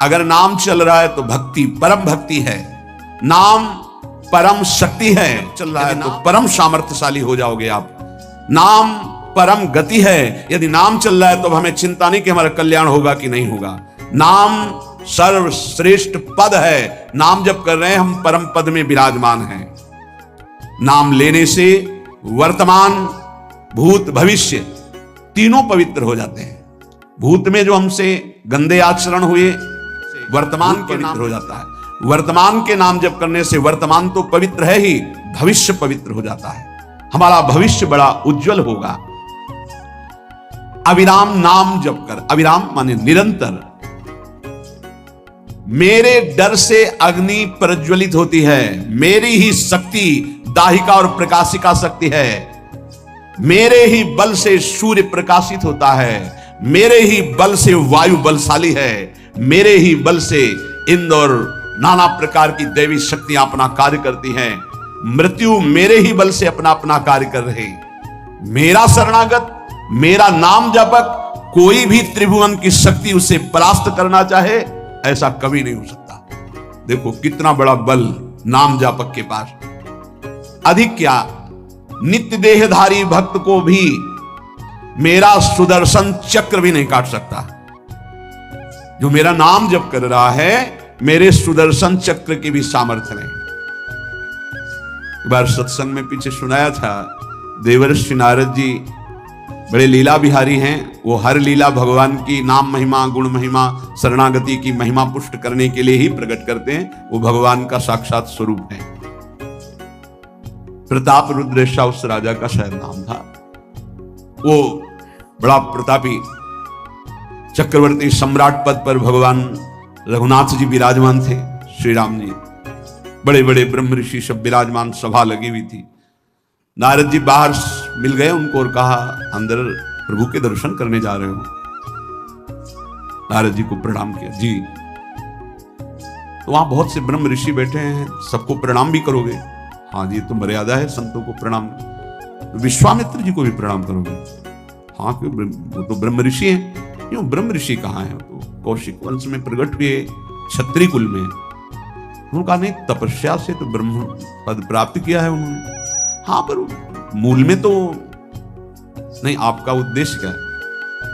अगर नाम चल रहा है तो भक्ति परम भक्ति है, नाम परम शक्ति है। चल रहा है तो परम सामर्थ्यशाली हो जाओगे आप। नाम परम गति है। यदि नाम चल रहा है तो हमें चिंता नहीं कि हमारा कल्याण होगा कि नहीं होगा। नाम सर्वश्रेष्ठ पद है। नाम जब कर रहे हैं हम परम पद में विराजमान हैं। नाम लेने से वर्तमान भूत भविष्य तीनों पवित्र हो जाते हैं। भूत में जो हमसे गंदे आचरण हुए, वर्तमान के नाम हो जाता है। वर्तमान के नाम जप करने से वर्तमान तो पवित्र है ही, भविष्य पवित्र हो जाता है। हमारा भविष्य बड़ा उज्जवल होगा। अविराम नाम जप कर, अविराम माने निरंतर। मेरे डर से अग्नि प्रज्वलित होती है, मेरी ही शक्ति दाहिका और प्रकाशिका शक्ति है। मेरे ही बल से सूर्य प्रकाशित होता है, मेरे ही बल से वायु बलशाली है, मेरे ही बल से इंद्र और नाना प्रकार की दैवी शक्तियां अपना कार्य करती हैं। मृत्यु मेरे ही बल से अपना अपना कार्य कर रहे। मेरा शरणागत, मेरा नाम जपक, कोई भी त्रिभुवन की शक्ति उसे परास्त करना चाहे ऐसा कभी नहीं हो सकता। देखो कितना बड़ा बल नाम जापक के पास। अधिक क्या, नित्य देहधारी भक्त को भी मेरा सुदर्शन चक्र भी नहीं काट सकता। जो मेरा नाम जप कर रहा है, मेरे सुदर्शन चक्र की भी सामर्थ्य नहीं। एक बार सत्संग में पीछे सुनाया था, देवर्षि नारद जी बड़े लीला बिहारी हैं। वो हर लीला भगवान की नाम महिमा, गुण महिमा, शरणागति की महिमा पुष्ट करने के लिए ही प्रकट करते हैं। वो भगवान का साक्षात स्वरूप है। प्रताप रुद्रेशा उस राजा का शायद नाम था। वो बड़ा प्रतापी चक्रवर्ती सम्राट पद पर भगवान रघुनाथ जी विराजमान थे। श्री राम जी, बड़े बड़े ब्रह्म ऋषि सब विराजमान, सभा लगी हुई थी। नारद जी बाहर मिल गए उनको और कहा, अंदर प्रभु के दर्शन करने जा रहे हो? नारद जी को प्रणाम किया। जी। तो वहां बहुत से ब्रह्म ऋषि बैठे हैं, सबको प्रणाम भी करोगे? हाँ जी, तो मर्यादा है संतों को प्रणाम। तो विश्वामित्र जी को भी प्रणाम करोगे? हाँ, क्यों, वो तो ब्रह्म ऋषि हैं। क्यों, ब्रह्म ऋषि कहाँ है? तो कौशिक वंश में प्रकट हुए, क्षत्रिय कुल में। उनका नहीं, तपस्या से तो ब्रह्म पद प्राप्त किया है उन्होंने। हाँ, पर मूल में तो नहीं। आपका उद्देश्य क्या है?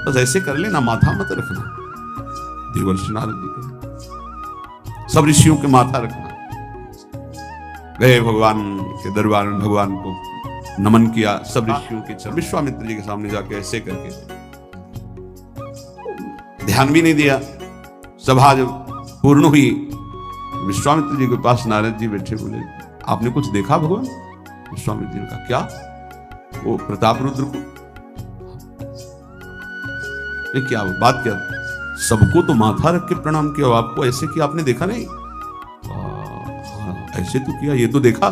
बस ऐसे कर लेना, माथा मत रखना। देवर्षि नारद जी के सब ऋषियों के माथा रखना। गए भगवान के दरबार में, भगवान को नमन किया सब ऋषियों के चरण। विश्वामित्र जी के सामने जाके ऐसे करके ध्यान भी नहीं दिया। सभा जब पूर्ण हुई, विश्वामित्र जी के पास नारद जी बैठे, बोले, आपने कुछ देखा भगवान? विश्वामित्र जी ने कहा, क्या? वो प्रताप रुद्र को। क्या बात, क्या? सबको तो माथा रख के प्रणाम किया, आपको ऐसे किया, आपने देखा नहीं? ऐसे तो किया, ये तो देखा,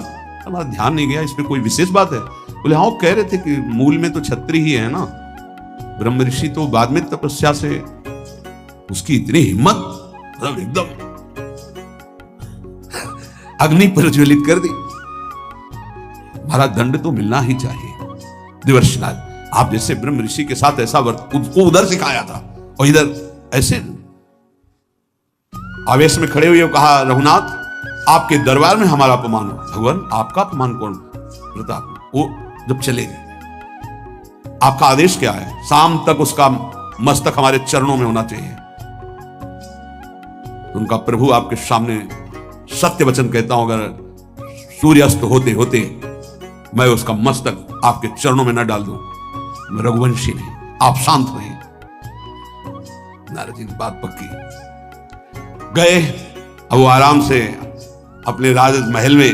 हमारा ध्यान नहीं गया, इसमें कोई विशेष बात है? बोले, हाँ, वो कह रहे थे कि मूल में तो क्षत्रिय ही है ना, ब्रह्म ऋषि तो बाद में तपस्या से, उसकी इतनी हिम्मत, मतलब एकदम अग्नि प्रज्वलित कर दी। हमारा दंड तो मिलना ही चाहिए। देवर्षि नारद, आप जैसे ब्रह्म ऋषि के साथ ऐसा वर्त उसको उधर सिखाया था और इधर ऐसे आवेश में खड़े हुए कहा, रघुनाथ, आपके दरबार में हमारा अपमान हो। भगवान, आपका अपमान कौन? प्रताप। वो जब चले गए, आपका आदेश क्या है? शाम तक उसका मस्तक हमारे चरणों में होना चाहिए। उनका प्रभु आपके सामने सत्य वचन कहता हूं, अगर सूर्यास्त होते होते मैं उसका मस्तक आपके चरणों में न डाल दूं, मैं रघुवंशी नहीं। आप शांत हुए। नारद जी ने बात पक्की। गए, अब वो आराम से अपने राज महल में,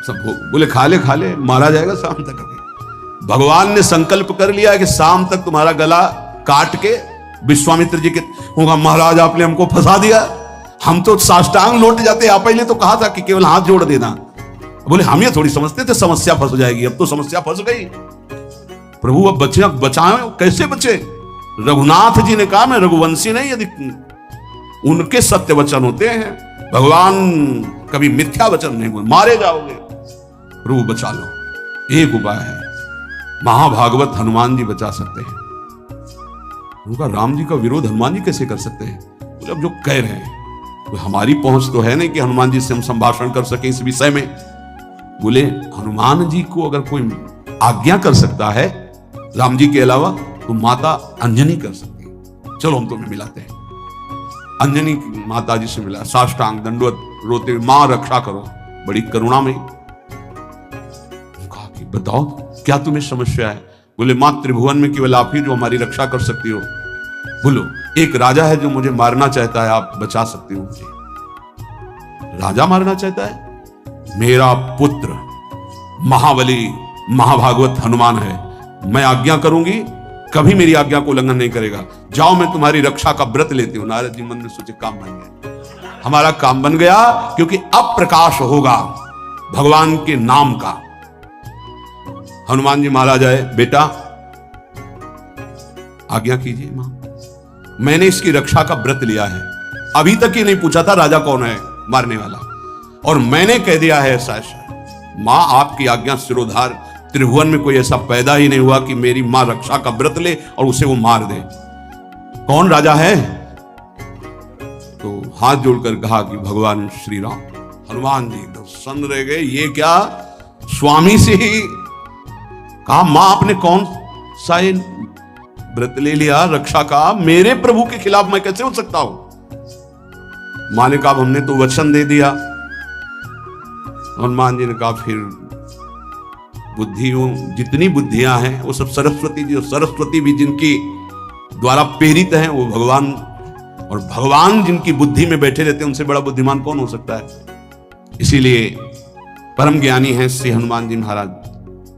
सब बोले, खा ले, मारा जाएगा शाम तक। अभी भगवान ने संकल्प कर लिया कि शाम तक तुम्हारा गला काट के विश्वामित्र जी के होगा। महाराज, आपने हमको फंसा दिया, हम तो साष्टांग लौट जाते। आप पहले तो कहा था कि केवल हाथ जोड़ देना। बोले, हम ये थोड़ी समझते थे समस्या फंस जाएगी। अब तो समस्या फंस गई। प्रभु अब बचाएं, कैसे बचे? रघुनाथ जी ने कहा, मैं रघुवंशी नहीं। यदि उनके सत्य वचन होते हैं, भगवान कभी मिथ्या वचन नहीं बोल, मारे जाओगे। प्रभु बचा लो। एक उपाय है, महाभागवत हनुमान जी बचा सकते हैं। उनका राम जी का विरोध हनुमान जी कैसे कर सकते हैं? अब जो कह रहे हैं तो हमारी पहुंच तो है नहीं कि हनुमान जी से हम संभाषण कर सके इस विषय में। बोले हनुमान जी को अगर कोई आज्ञा कर सकता है राम जी के अलावा तो माता अंजनी कर सकती है। चलो हम तुम्हें मिलाते हैं। अंजनी माता जी से मिला, साष्टांग दंडवत रोते, मां रक्षा करो, बड़ी करुणा में कहा कि बताओ क्या तुम्हें समस्या है। बोले मां त्रिभुवन में केवल आप ही जो हमारी रक्षा कर सकती हो। बोलो एक राजा है जो मुझे मारना चाहता है, आप बचा सकती हो मुझे। राजा मारना चाहता है? मेरा पुत्र महाबली महाभागवत हनुमान है, मैं आज्ञा करूंगी, कभी मेरी आज्ञा को उल्लंघन नहीं करेगा। जाओ मैं तुम्हारी रक्षा का व्रत लेती हूं। नारद जी मन में सोचे काम बन गया, हमारा काम बन गया, क्योंकि अब प्रकाश होगा भगवान के नाम का। हनुमान जी महाराज आए, बेटा आज्ञा कीजिए मां, मैंने इसकी रक्षा का व्रत लिया है। अभी तक ही नहीं पूछा था राजा कौन है मारने वाला, और मैंने कह दिया है ऐसा ऐसा। मां आपकी आज्ञा सिरोधार, त्रिभुवन में कोई ऐसा पैदा ही नहीं हुआ कि मेरी मां रक्षा का व्रत ले और उसे वो मार दे। कौन राजा है? तो हाथ जोड़कर कहा कि भगवान श्री राम। हनुमान जी तो सन्न रह गए, ये क्या स्वामी से ही कहा, मां आपने कौन सा व्रत ले लिया रक्षा का, मेरे प्रभु के खिलाफ मैं कैसे हो सकता हूं। मां ने कहा हमने तो वचन दे दिया। हनुमान जी ने कहा फिर बुद्धियों जितनी बुद्धियां हैं वो सब सरस्वती जी, और सरस्वती भी जिनकी द्वारा प्रेरित हैं वो भगवान, और भगवान जिनकी बुद्धि में बैठे रहते हैं उनसे बड़ा बुद्धिमान कौन हो सकता है। इसीलिए परम ज्ञानी हैं श्री हनुमान जी महाराज,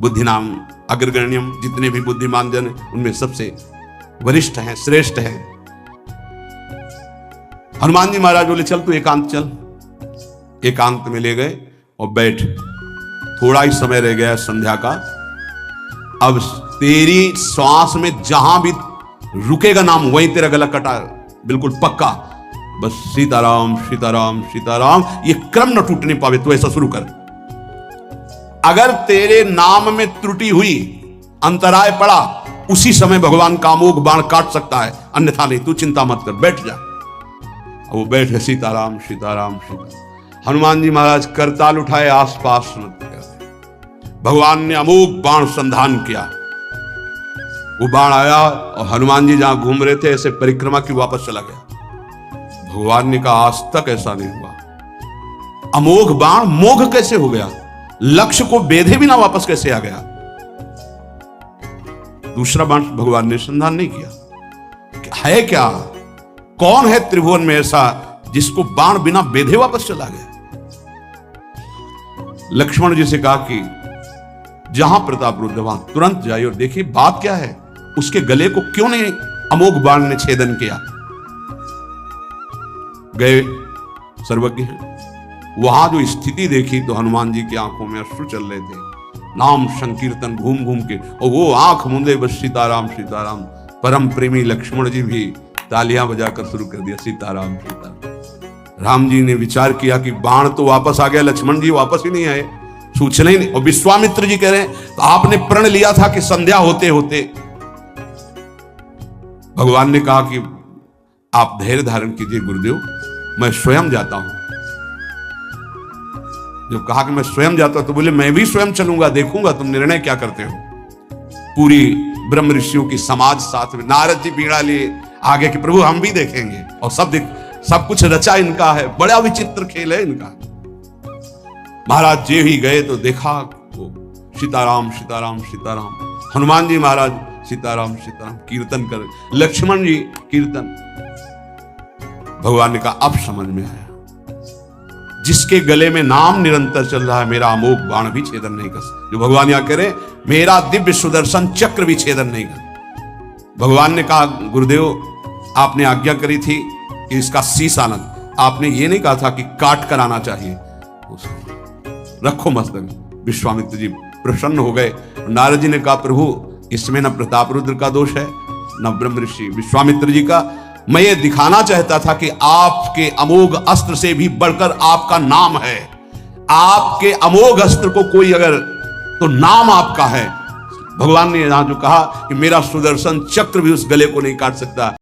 बुद्धि नाम अग्रगण्यम, जितने भी बुद्धिमान जन उनमें सबसे वरिष्ठ हैं, श्रेष्ठ हैं। हनुमान जी महाराज बोले चल तू एकांत चल। एकांत में ले गए और बैठ, थोड़ा ही समय रह गया संध्या का। अब तेरी श्वास में जहां भी रुकेगा नाम वहीं तेरा गला कटा, बिल्कुल पक्का। बस सीताराम सीताराम सीताराम, ये क्रम न टूटने पावे, तो ऐसा शुरू कर। अगर तेरे नाम में त्रुटि हुई, अंतराय पड़ा, उसी समय भगवान का अमोघ बाण काट सकता है, अन्यथा नहीं। तू चिंता मत कर, बैठ जा। वो बैठे, सीताराम सीताराम सीताराम। हनुमान जी महाराज करताल उठाए, आसपास भगवान ने अमोघ बाण संधान किया। वो बाण आया और हनुमान जी जहां घूम रहे थे ऐसे परिक्रमा की वापस चला गया। भगवान ने कहा आज तक ऐसा नहीं हुआ। अमोघ बाण मोघ कैसे हो गया, लक्ष्य को बेधे बिना वापस कैसे आ गया। दूसरा बाण भगवान ने संधान नहीं किया। है क्या, कौन है त्रिभुवन में ऐसा जिसको बाण बिना बेधे वापस चला गया। लक्ष्मण जी से कहा कि जहां प्रताप रुद्र वहां तुरंत जाइए और देखिए बात क्या है, उसके गले को क्यों नहीं अमोघ बाण ने छेदन किया। गए, सर्वज्ञ वहां जो स्थिति देखी तो हनुमान जी की आंखों में अश्रु चल रहे थे। नाम संकीर्तन घूम घूम के, और वो आंख मूंदे बस सीताराम सीताराम। परम प्रेमी लक्ष्मण जी भी तालियां बजाकर शुरू कर दिया, सीताराम सीताराम। राम जी ने विचार किया कि बाण तो वापस आ गया, लक्ष्मण जी वापस ही नहीं आए, सूचना ही नहीं। और विश्वामित्र जी कह रहे हैं तो आपने प्रण लिया था कि संध्या होते होते। भगवान ने कहा कि आप धैर्य धारण कीजिए गुरुदेव, मैं स्वयं जाता हूं। जब कहा कि मैं स्वयं जाता हूं तो बोले मैं भी स्वयं चलूंगा, देखूंगा तुम निर्णय क्या करते हो। पूरी ब्रह्म ऋषियों की समाज साथ में, नारद जी बीड़ा लिए आगे कि प्रभु हम भी देखेंगे, और सब कुछ रचा इनका है, बड़ा विचित्र खेल है इनका। महाराज जी ही गए तो देखा वो सीताराम सीताराम सीताराम। हनुमान जी महाराज सीताराम सीताराम कीर्तन कर, लक्ष्मण जी कीर्तन। भगवान ने कहा अब समझ में आया, जिसके गले में नाम निरंतर चल रहा है मेरा अमोघ बाण भी छेदन नहीं कर सकता। जो भगवान यहां कह रहे मेरा दिव्य सुदर्शन चक्र भी छेदन नहीं कर। भगवान ने कहा गुरुदेव आपने आज्ञा करी थी कि इसका शीश आनंद, आपने ये नहीं कहा था कि काट कर आना चाहिए, रखो मस्तक। विश्वामित्र जी प्रसन्न हो गए। नारद जी ने कहा प्रभु इसमें न प्रताप रुद्र का दोष है न ब्रह्म ऋषि विश्वामित्र जी का। मैं ये दिखाना चाहता था कि आपके अमोघ अस्त्र से भी बढ़कर आपका नाम है। आपके अमोघ अस्त्र को कोई अगर, तो नाम आपका है। भगवान ने यहां जो कहा कि मेरा सुदर्शन चक्र भी उस गले को नहीं काट सकता।